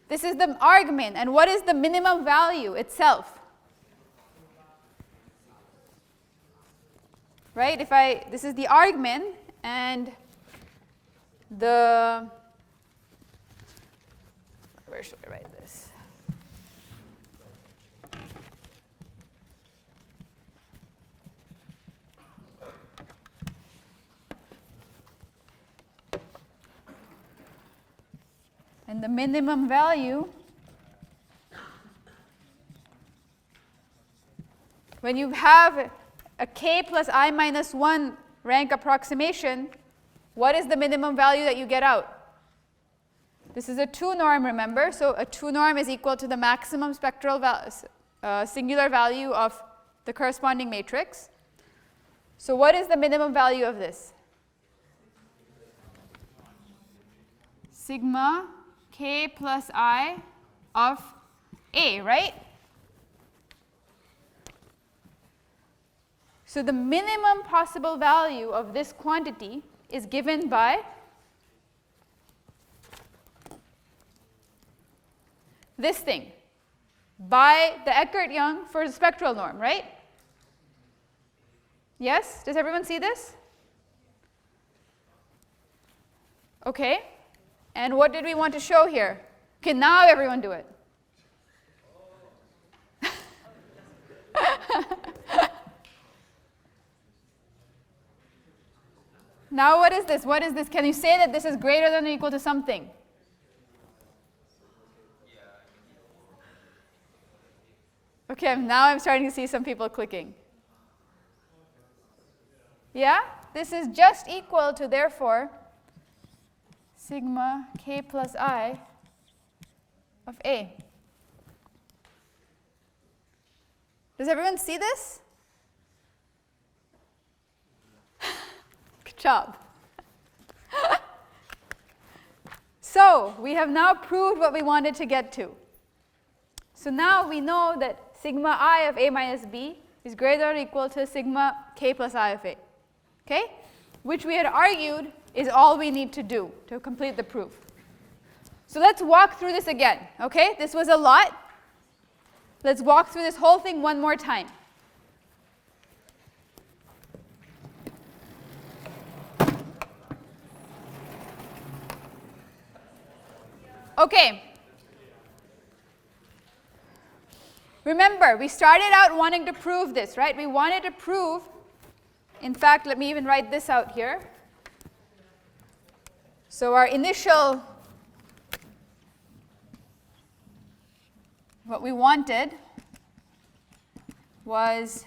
This is the argmin, and what is the minimum value itself? Right? This is the argmin, and where should I write this? And the minimum value, when you have a k plus I minus 1 rank approximation, what is the minimum value that you get out? This is a 2 norm, remember? So a 2 norm is equal to the maximum spectral singular value of the corresponding matrix. So what is the minimum value of this? Sigma k plus I of A, right? So the minimum possible value of this quantity is given by this thing, by the Eckert-Young for the spectral norm, right? Yes? Does everyone see this? Okay. And what did we want to show here? Okay, now everyone do it. Now what is this? What is this? Can you say that this is greater than or equal to something? Okay, now I'm starting to see some people clicking. Yeah? This is just equal to, therefore, sigma k plus I of A. Does everyone see this? Good job. So we have now proved what we wanted to get to. So now we know that sigma I of A minus B is greater or equal to sigma k plus I of A. Okay? Which we had argued is all we need to do to complete the proof. So let's walk through this again, okay? This was a lot. Let's walk through this whole thing one more time. Okay. Remember, we started out wanting to prove this, right? We wanted to prove, in fact, let me even write this out here. So our initial, what we wanted was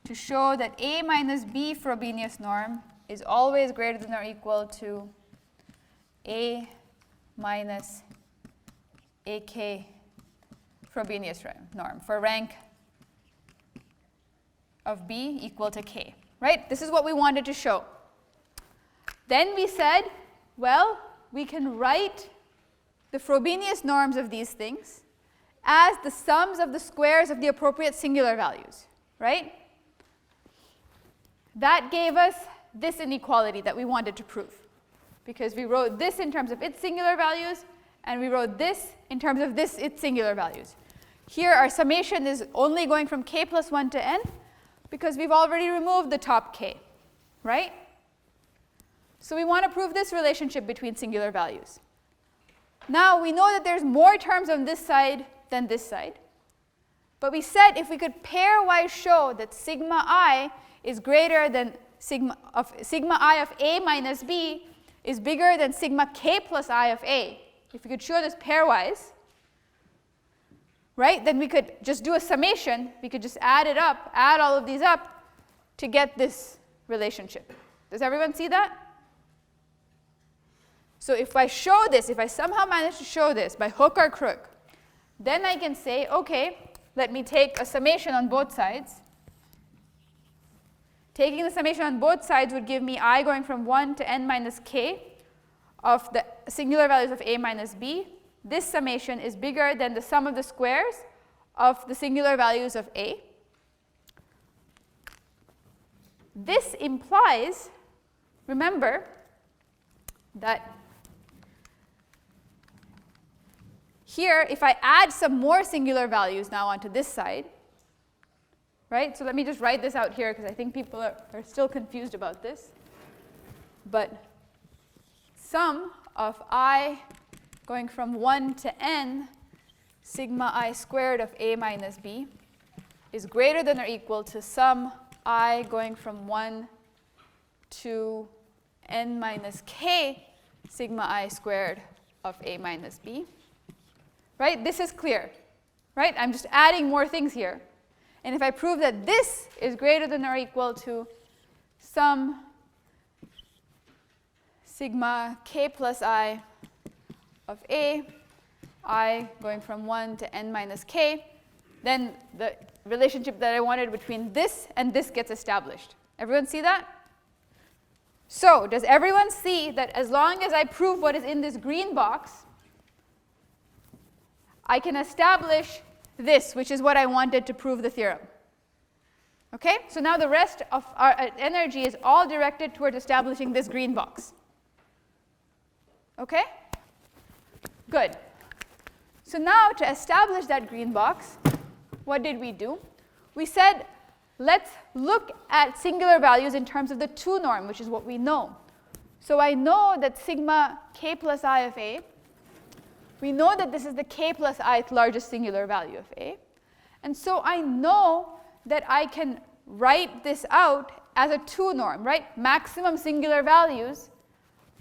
to show that A minus B Frobenius norm is always greater than or equal to A minus AK Frobenius norm for rank of B equal to K, right? This is what we wanted to show. Then we said, well, we can write the Frobenius norms of these things as the sums of the squares of the appropriate singular values, right? That gave us this inequality that we wanted to prove, because we wrote this in terms of its singular values, and we wrote this in terms of its singular values. Here, our summation is only going from k plus 1 to n, because we've already removed the top k, right? So we want to prove this relationship between singular values. Now, we know that there's more terms on this side than this side. But we said if we could pairwise show that sigma I is greater than sigma I of A minus B is bigger than sigma k plus I of A, if we could show this pairwise, right, then we could just do a summation. We could just add it up, add all of these up to get this relationship. Does everyone see that? So if I show this, if I somehow manage to show this by hook or crook, then I can say, okay, let me take a summation on both sides. Taking the summation on both sides would give me I going from 1 to n minus k of the singular values of A minus B. This summation is bigger than the sum of the squares of the singular values of A. This implies, remember, that here, if I add some more singular values now onto this side, right? So let me just write this out here because I think people are still confused about this. But sum of I going from 1 to n sigma I squared of A minus B is greater than or equal to sum I going from 1 to n minus k sigma I squared of A minus B. Right? This is clear. Right? I'm just adding more things here. And if I prove that this is greater than or equal to sum sigma k plus I of A, I going from 1 to n minus k, then the relationship that I wanted between this and this gets established. Everyone see that? So, does everyone see that as long as I prove what is in this green box, I can establish this, which is what I wanted to prove the theorem? Okay? So now the rest of our energy is all directed towards establishing this green box. Okay? Good. So now to establish that green box, what did we do? We said, let's look at singular values in terms of the 2 norm, which is what we know. So I know that sigma k plus I of A, we know that this is the k plus ith largest singular value of A. And so I know that I can write this out as a 2 norm, right? Maximum singular values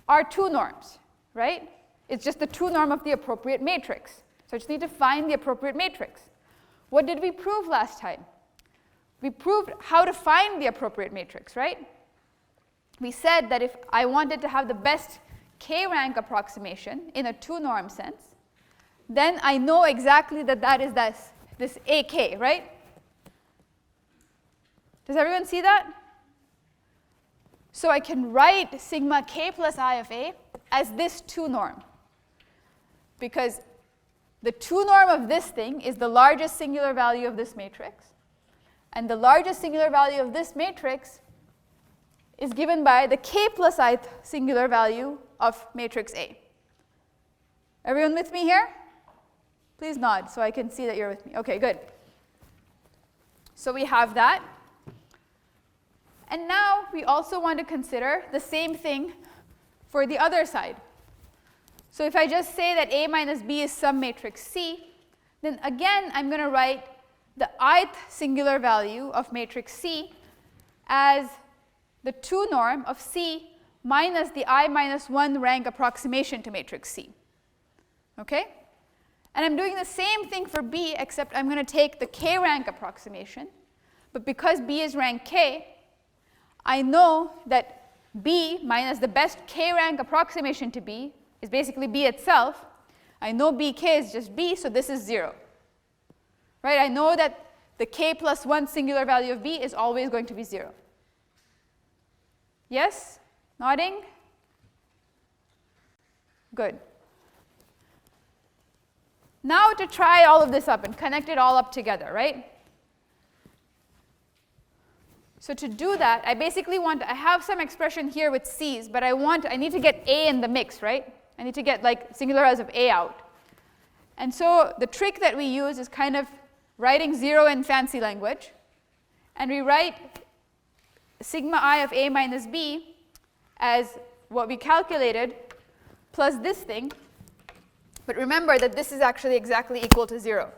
are 2 norms, right? It's just the 2 norm of the appropriate matrix. So I just need to find the appropriate matrix. What did we prove last time? We proved how to find the appropriate matrix, right? We said that if I wanted to have the best k-rank approximation in a 2 norm sense, then I know exactly that that is this AK, right? Does everyone see that? So I can write sigma k plus I of A as this 2 norm, because the 2 norm of this thing is the largest singular value of this matrix, and the largest singular value of this matrix is given by the k plus ith singular value of matrix A. Everyone with me here? Please nod so I can see that you're with me. Okay, good. So we have that. And now we also want to consider the same thing for the other side. So if I just say that A minus B is some matrix C, then again I'm going to write the ith singular value of matrix C as the 2 norm of C minus the I minus 1 rank approximation to matrix C. Okay? And I'm doing the same thing for B, except I'm going to take the K rank approximation. But because B is rank K, I know that B minus the best K rank approximation to B is basically B itself. I know BK is just B, so this is 0. Right? I know that the K plus 1 singular value of B is always going to be 0. Yes? Nodding? Good. Now to try all of this up and connect it all up together, right? So to do that, I basically I have some expression here with C's, but I need to get A in the mix, right? I need to get like singulars of A out. And so the trick that we use is kind of writing 0 in fancy language. And we write sigma I of A minus B as what we calculated plus this thing. But remember that this is actually exactly equal to 0.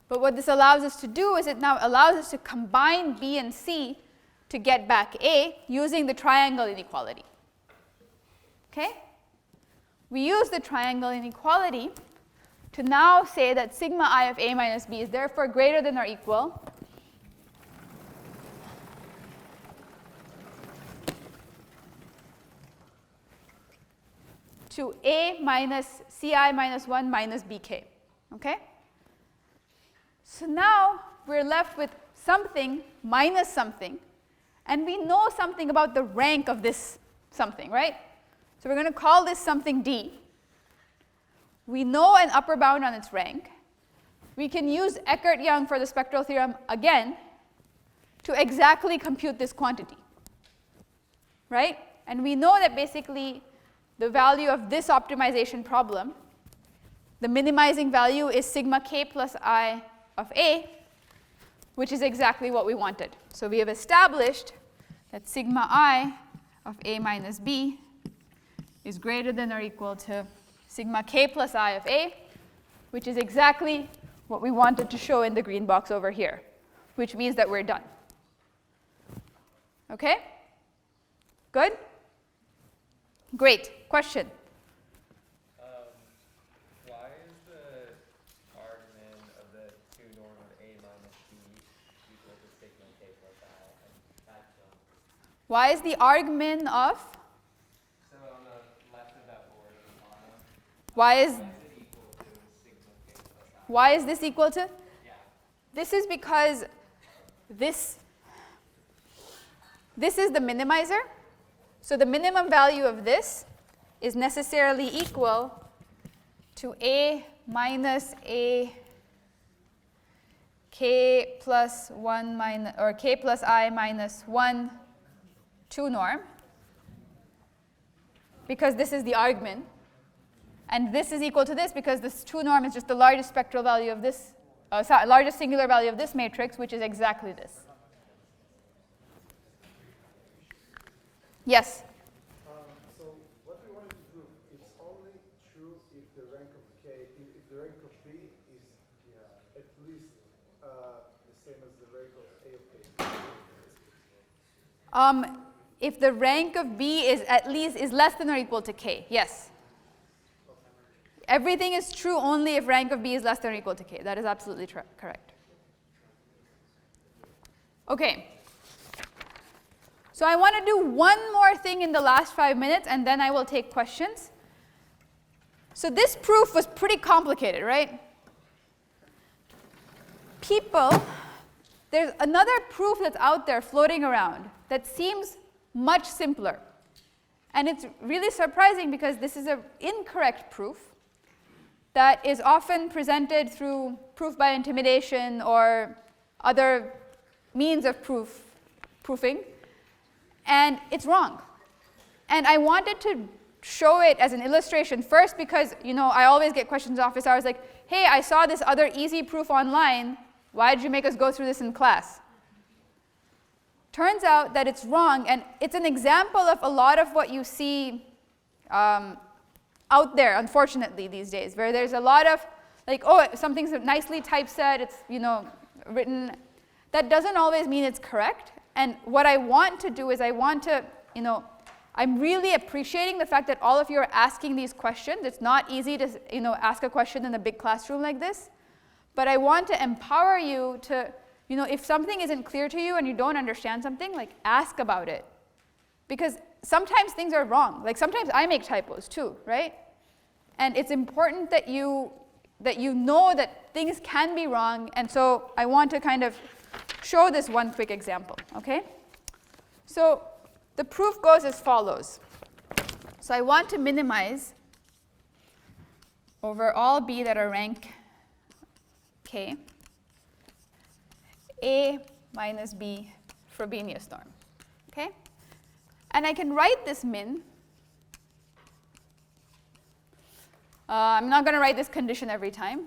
But what this allows us to do is it now allows us to combine B and C to get back A using the triangle inequality. Okay? We use the triangle inequality to now say that sigma I of A minus B is therefore greater than or equal to A minus Ci minus 1 minus Bk. Okay? So now we're left with something minus something, and we know something about the rank of this something, right? So we're going to call this something D. We know an upper bound on its rank. We can use Eckert-Young for the spectral theorem again to exactly compute this quantity, right? And we know that basically the value of this optimization problem, the minimizing value is sigma k plus I of A, which is exactly what we wanted. So we have established that sigma I of A minus B is greater than or equal to sigma k plus I of A, which is exactly what we wanted to show in the green box over here, which means that we're done. Okay? Good? Great. Question? Why is the argument of the 2 norm of A minus B equal to sigma k plus I and that jump? Why is the argument of? So on the left of that board at the bottom, Why is it equal to sigma k plus I? why is this equal to? Yeah. This is because this is the minimizer. So the minimum value of this is necessarily equal to A minus A k plus 1 minus, or k plus I minus 1 2 norm, because this is the argument. And this is equal to this because this 2 norm is just the largest spectral value of this, largest singular value of this matrix, which is exactly this. Yes? So what we wanted to do, it's only true if the rank of K, if the rank of B is at least the same as the rank of A of K. If the rank of B is less than or equal to K, yes. Everything is true only if rank of B is less than or equal to K. That is absolutely correct. Okay. So I want to do one more thing in the last 5 minutes, and then I will take questions. So this proof was pretty complicated, right? There's another proof that's out there floating around that seems much simpler. And it's really surprising because this is an incorrect proof that is often presented through proof by intimidation or other means of proofing. And it's wrong. And I wanted to show it as an illustration first because, I always get questions in office hours like, hey, I saw this other easy proof online. Why did you make us go through this in class? Turns out that it's wrong, and it's an example of a lot of what you see out there, unfortunately, these days, where there's a lot of, like, oh, something's nicely typeset, it's, written. That doesn't always mean it's correct. And what I want to do is I want to, I'm really appreciating the fact that all of you are asking these questions. It's not easy to, ask a question in a big classroom like this. But I want to empower you to, if something isn't clear to you and you don't understand something, like, ask about it. Because sometimes things are wrong. Like, sometimes I make typos too, right? And it's important that you know that things can be wrong. And so I want to kind of show this one quick example, okay? So the proof goes as follows. So I want to minimize over all B that are rank K, A minus B Frobenius norm, okay? And I can write this min. I'm not going to write this condition every time.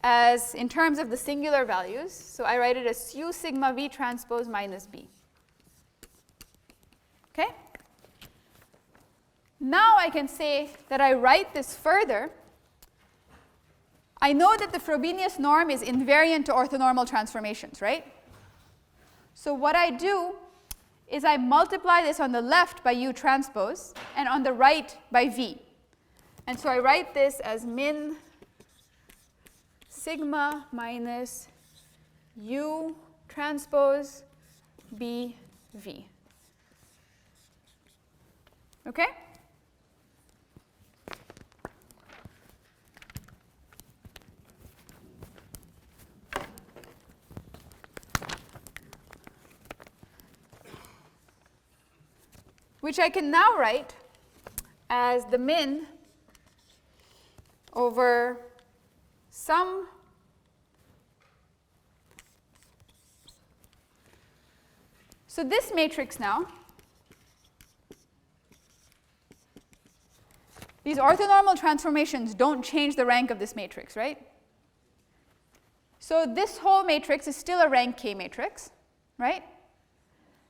As in terms of the singular values, so I write it as U sigma V transpose minus B. Okay? Now I can say that I write this further. I know that the Frobenius norm is invariant to orthonormal transformations, right? So what I do is I multiply this on the left by U transpose and on the right by V. And so I write this as min sigma minus U transpose B V. Okay? Which I can now write as the min over some so this matrix now, these orthonormal transformations don't change the rank of this matrix, right? So this whole matrix is still a rank K matrix, right?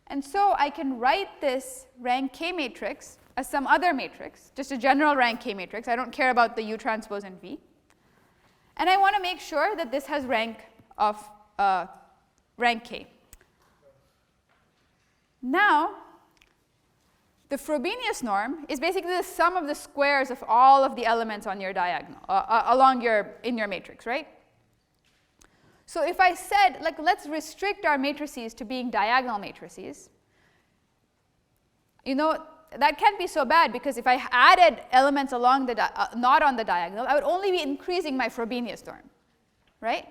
And so I can write this rank K matrix as some other matrix, just a general rank K matrix. I don't care about the U transpose and V. And I want to make sure that this has rank of rank K. Now, the Frobenius norm is basically the sum of the squares of all of the elements on your diagonal, in your matrix, right? So if I said, like, let's restrict our matrices to being diagonal matrices, that can't be so bad, because if I added elements along the not on the diagonal, I would only be increasing my Frobenius norm, right?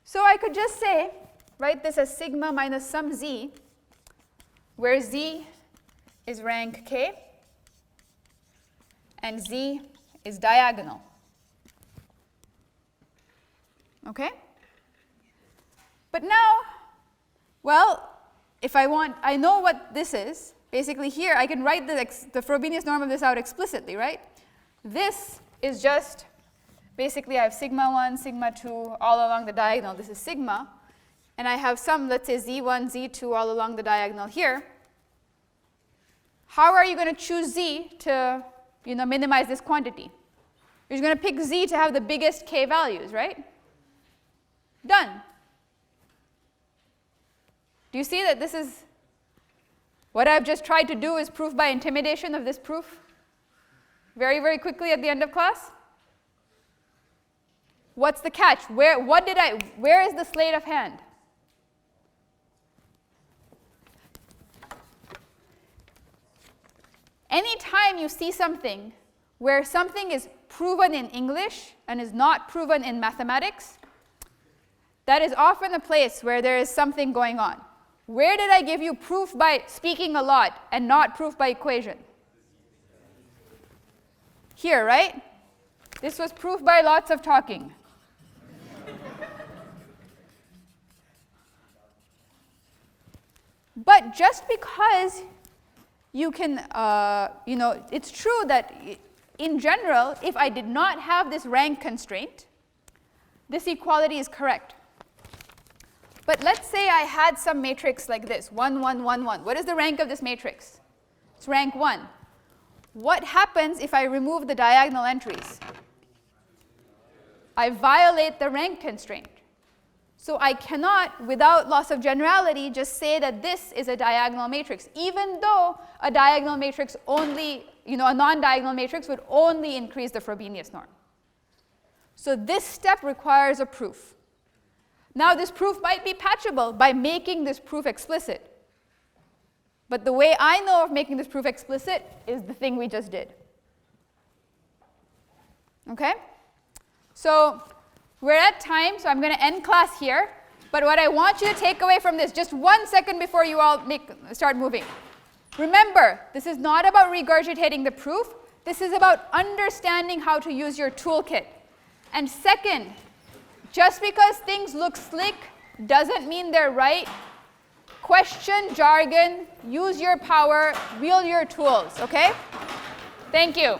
So I could just say, write this as sigma minus some z, where z is rank K and z is diagonal. Okay? But now, well, if I know what this is. Basically here, I can write the Frobenius norm of this out explicitly, right? This is just, basically I have sigma 1, sigma 2 all along the diagonal. This is sigma. And I have some, let's say, z1, z2 all along the diagonal here. How are you going to choose z to minimize this quantity? You're going to pick z to have the biggest k values, right? Done. Do you see that this is what I've just tried to do is proof by intimidation of this proof very, very quickly at the end of class? What's the catch? Where is the sleight of hand? Anytime you see something where something is proven in English and is not proven in mathematics, that is often a place where there is something going on. Where did I give you proof by speaking a lot and not proof by equation? Here, right? This was proof by lots of talking. But just because you can, it's true that in general, if I did not have this rank constraint, this equality is correct. But let's say I had some matrix like this, 1, 1, 1, 1. What is the rank of this matrix? It's rank 1. what happens if I remove the diagonal entries? I violate the rank constraint. So I cannot, without loss of generality, just say that this is a diagonal matrix, even though a diagonal matrix only, a non-diagonal matrix would only increase the Frobenius norm. So this step requires a proof. Now this proof might be patchable by making this proof explicit. But the way I know of making this proof explicit is the thing we just did. Okay? So we're at time, so I'm going to end class here. But what I want you to take away from this, just 1 second before you all start moving. Remember, this is not about regurgitating the proof. This is about understanding how to use your toolkit. And second, just because things look slick doesn't mean they're right. Question jargon, use your power, wield your tools, okay? Thank you.